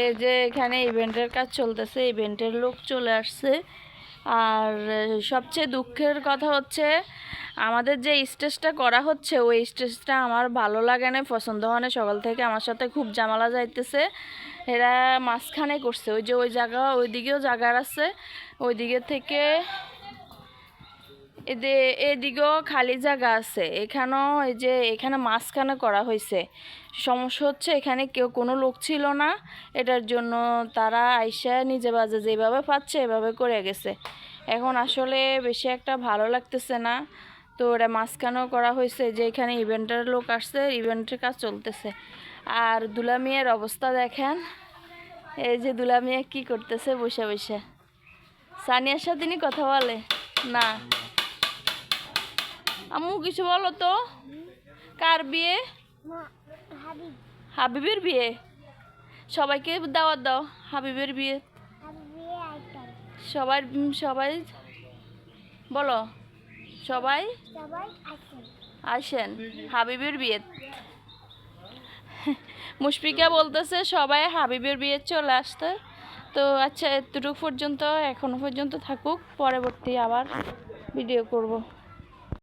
এই যে এখানে ইভেন্টের কাজ চলতেছে, ইভেন্টের লোক চলে আসছে। আর সবচেয়ে দুঃখের কথা হচ্ছে আমাদের যে স্টেজটা করা হচ্ছে ওই স্টেজটা আমার ভালো লাগে না, পছন্দ হয় না। সকাল থেকে আমার সাথে খুব ঝামেলা যাইতেছে। এরা মাঝখানে করছে, ওই যে ওই জায়গা, ওইদিকেও জায়গা আছে, ওইদিকে থেকে এদিকেও খালি জায়গা আছে, এখানেও এই যে এখানে মাঝখানে করা হয়েছে। সমস্যা হচ্ছে এখানে কেউ কোনো লোক ছিল না, এটার জন্য তারা আইসা নিজে বাজে যেভাবে পাচ্ছে এভাবে করে গেছে। এখন আসলে বেশি একটা ভালো লাগতেছে না, তো ওটা মাঝখানেও করা হয়েছে। যে এখানে ইভেন্টের লোক আসছে, ইভেন্টের কাজ চলতেছে। আর দুলামিয়ার অবস্থা দেখেন, এই যে দুলামিয়া কি করতেছে বসে বসে। সানিয়ার সাথে নি কথা বলে না? আম্মু কিছু বলো তো, কার বিয়ে? হাবিবের বিয়ে। সবাইকে দাওয়াত দাও হাবিবের বিয়ে। সবাই সবাই বলো, সবাই আসেন হাবিবের বিয়ে। মুশফিকা বলতেছে সবাই হাবিবের বিয়ে চলে আসতে। তো আচ্ছা, এতটুকু পর্যন্ত, এখনো পর্যন্ত থাকুক, পরবর্তী আবার ভিডিও করব।